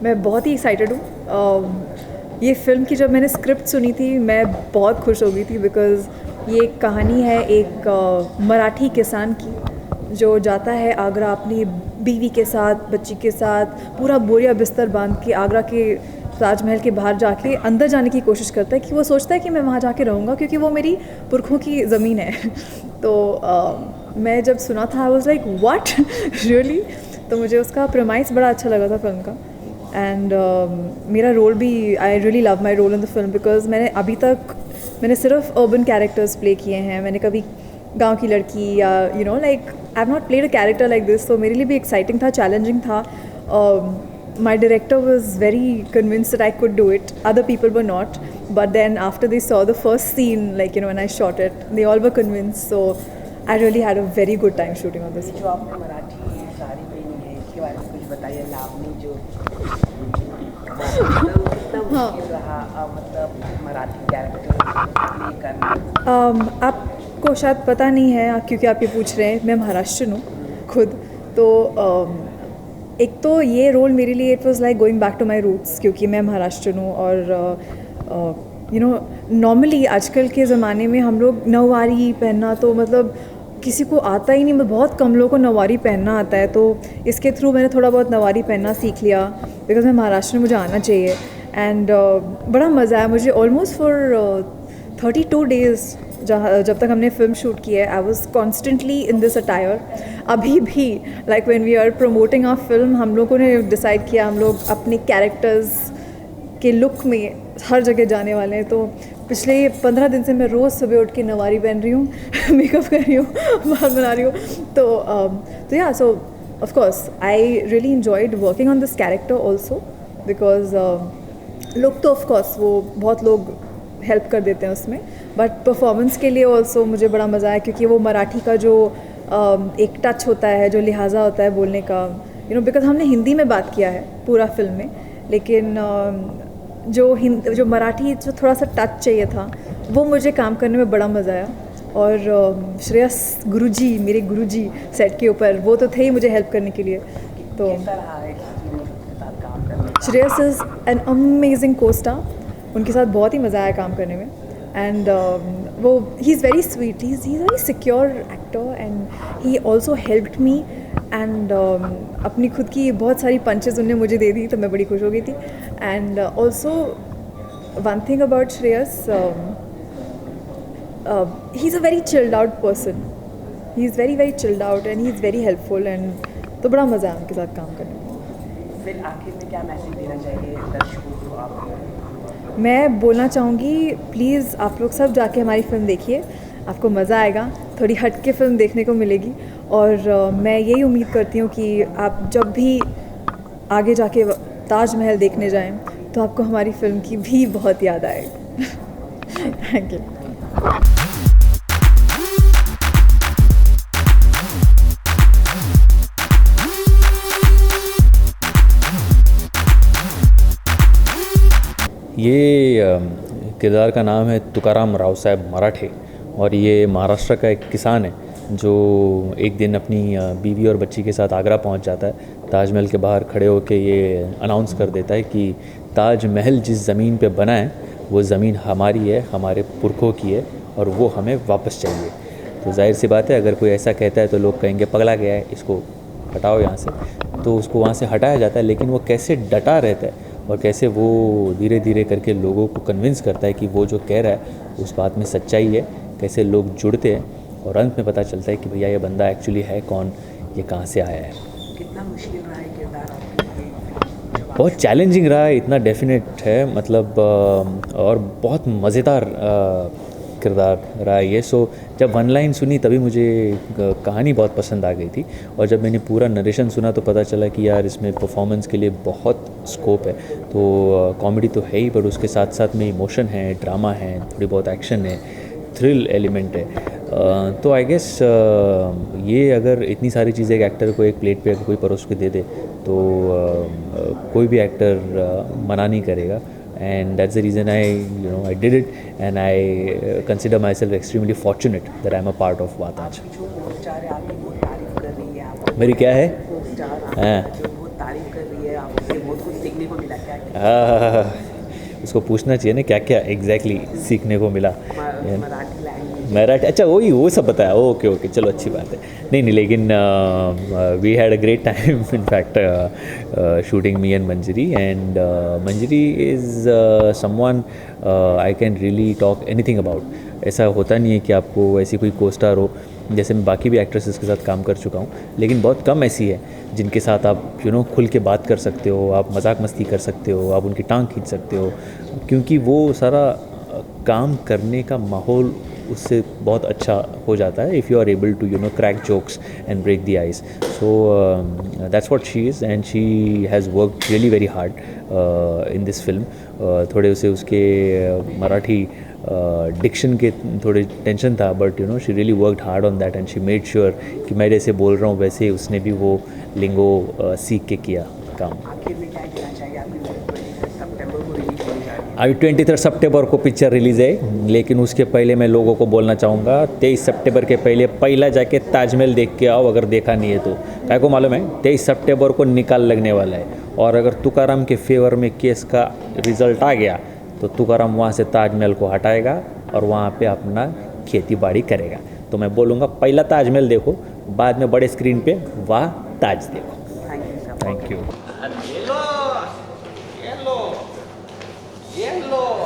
मैं बहुत ही एक्साइटेड हूँ। ये फ़िल्म की जब मैंने स्क्रिप्ट सुनी थी मैं बहुत खुश हो गई थी बिकॉज़ ये एक कहानी है एक मराठी किसान की जो जाता है आगरा अपनी बीवी के साथ, बच्ची के साथ, पूरा बोरिया बिस्तर बांध के आगरा के ताजमहल के बाहर जाके अंदर जाने की कोशिश करता है कि वो सोचता है कि मैं वहाँ जाके रहूँगा क्योंकि वो मेरी पुरखों की ज़मीन है। तो मैं जब सुना था I was like what really. तो मुझे उसका प्रेमाइस बड़ा अच्छा लगा था फिल्म का। एंड मेरा रोल भी I really love my role in the film because मैंने सिर्फ अर्बन कैरेक्टर्स प्ले किए हैं। मैंने कभी गांव की लड़की या like I have not played a character like this. तो मेरे लिए भी एक्साइटिंग था, चैलेंजिंग था। My director was very convinced that I could do it, other people were not, but then after they saw the first scene, like when I shot it, they all were convinced. So I really had a very good time shooting on this. जो आपने मराठी साड़ी पहनी है इसके बारे में कुछ बताइए। लावणी जो कितना मुश्किल रहा मतलब मराठी कैरेक्टर प्ले करना। आपको शायद पता नहीं है क्योंकि आप ये पूछ रहे हैं, मैं महाराष्ट्रन हूँ खुद। तो एक तो ये रोल मेरे लिए it was like going back to my roots क्योंकि मैं महाराष्ट्रन हूँ। और नॉर्मली आजकल के ज़माने में हम लोग नौवारी पहनना तो मतलब किसी को आता ही नहीं, मतलब बहुत कम लोगों को नौवारी पहनना आता है। तो इसके थ्रू मैंने थोड़ा बहुत नौवारी पहनना सीख लिया बिकॉज मैं महाराष्ट्र में मुझे आना चाहिए। एंड बड़ा मज़ा आया मुझे। ऑलमोस्ट फॉर 32 डेज़ जब तक हमने फिल्म शूट की है I was constantly in this attire. अभी भी like when we are promoting our film हम लोगों ने डिसाइड किया हम लोग अपने कैरेक्टर्स के लुक में हर जगह जाने वाले हैं। तो पिछले 15 दिन से मैं रोज़ सुबह उठ के नवारी पहन रही हूँ मेकअप कर रही हूँ, बाल बना रही हूँ। तो या सो of course I really enjoyed working on this character also because लोग तो ऑफ कोर्स वो बहुत लोग हेल्प कर देते हैं उसमें, बट परफॉर्मेंस के लिए ऑल्सो मुझे बड़ा मज़ा आया क्योंकि वो मराठी का जो एक टच होता है, जो लिहाजा होता है बोलने का, बिकॉज हमने हिंदी में बात किया है पूरा फिल्म में, लेकिन जो मराठी जो थोड़ा सा टच चाहिए था वो मुझे काम करने में बड़ा मज़ा आया। और श्रेयस गुरुजी, मेरे गुरुजी सेट के ऊपर वो तो थे ही मुझे हेल्प करने के लिए। तो Shreyas is an amazing co-star, उनके साथ बहुत ही मज़ा आया काम करने में। एंड वो he is very sweet, he is very secure actor and he also helped me. And अपनी खुद की बहुत सारी पंचेस उनने मुझे दे दी तो मैं बड़ी खुश हो गई थी। And also one thing about Shreyas, he is a very chilled out person, he is very very chilled out and he is very helpful. And तो बड़ा मज़ा है उनके साथ काम करने में। फिर आखिर में क्या मैसेज देना चाहिए दर्शकों को आप? मैं बोलना चाहूँगी प्लीज़ आप लोग सब जाके हमारी फ़िल्म देखिए, आपको मज़ा आएगा, थोड़ी हट के फ़िल्म देखने को मिलेगी। और मैं यही उम्मीद करती हूँ कि आप जब भी आगे जाके ताजमहल देखने जाएं तो आपको हमारी फ़िल्म की भी बहुत याद आएगी। Thank you. ये किरदार का नाम है तुकाराम राव साहब मराठे और ये महाराष्ट्र का एक किसान है जो एक दिन अपनी बीवी और बच्ची के साथ आगरा पहुंच जाता है। ताजमहल के बाहर खड़े होकर ये अनाउंस कर देता है कि ताजमहल जिस ज़मीन पे बना है वो ज़मीन हमारी है, हमारे पुरखों की है और वो हमें वापस चाहिए। तो जाहिर सी बात है अगर कोई ऐसा कहता है तो लोग कहेंगे पगला गया है, इसको हटाओ यहाँ से। तो उसको वहाँ से हटाया जाता है, लेकिन वो कैसे डटा रहता है और कैसे वो धीरे धीरे करके लोगों को कन्विंस करता है कि वो जो कह रहा है उस बात में सच्चाई है, कैसे लोग जुड़ते हैं और अंत में पता चलता है कि भैया ये बंदा एक्चुअली है कौन, ये कहाँ से आया है। कितना मुश्किल रहा है किरदार आपके? बहुत चैलेंजिंग रहा है, इतना डेफिनेट है मतलब और बहुत मज़ेदार किरदार रहा है ये। सो जब वन लाइन सुनी तभी मुझे कहानी बहुत पसंद आ गई थी और जब मैंने पूरा नरेशन सुना तो पता चला कि यार इसमें परफॉर्मेंस के लिए बहुत स्कोप है। तो कॉमेडी तो है ही पर उसके साथ साथ में इमोशन है, ड्रामा है, थोड़ी बहुत एक्शन है, थ्रिल एलिमेंट है। तो आई गेस ये अगर इतनी सारी चीज़ें एक एक्टर को एक प्लेट पे अगर कोई परोस के दे दे तो कोई भी एक्टर मना नहीं करेगा। And that's the reason I did it, and I consider myself extremely fortunate that I'm a part of वाताज। जो co-star है आपकी बहुत तारीफ कर रही है, आप मेरी क्या है? co-star हाँ। जो बहुत तारीफ कर रही है, आपसे बहुत कुछ सीखने को मिला क्या क्या? हाँ, उसको पूछना चाहिए ना क्या क्या एग्जैक्टली सीखने को मिला। मराठी लैंग्वेज। मराठी, अच्छा वही वो सब बताया, ओके ओके चलो अच्छी बात है। नहीं नहीं, लेकिन we had a great time in fact shooting me and Manjari, and Manjari is someone I can really talk anything about. ऐसा होता नहीं है कि आपको ऐसी कोई को स्टार हो, जैसे मैं बाकी भी एक्ट्रेसेस के साथ काम कर चुका हूँ, लेकिन बहुत कम ऐसी है जिनके साथ आप खुल के बात कर सकते हो, आप मजाक मस्ती कर सकते हो, आप उनकी टांग खींच सकते हो, क्योंकि वो सारा काम करने का माहौल उससे बहुत अच्छा हो जाता है if you are able to crack jokes and break the ice. So that's what she is, and she has worked really very hard in this film. थोड़े उसे उसके मराठी डिक्शन के थोड़े टेंशन था, but she really worked hard on that, and she made sure कि मैं जैसे बोल रहा हूँ वैसे ही उसने भी वो लिंगो सीख के किया काम। आखिर में क्या कहना चाहिए? आपकी 23 सितंबर को रिलीज होने जा रही है। अभी 23 सितंबर को पिक्चर रिलीज़ है, लेकिन उसके पहले मैं लोगों को बोलना चाहूँगा 23 सितंबर के पहले पहला जाके ताजमहल देख के आओ, अगर देखा नहीं है तो। क्या को मालूम है 23 सितंबर को निकाल लगने वाला है, और अगर तुकाराम के फेवर में केस का रिज़ल्ट आ गया तो तुकाराम वहाँ से ताजमहल को हटाएगा और वहाँ पे अपना खेती बाड़ी करेगा। तो मैं बोलूँगा पहला ताजमहल देखो, बाद में बड़े स्क्रीन पे वाह ताज देखो। Thank you sir. Thank you. Yellow!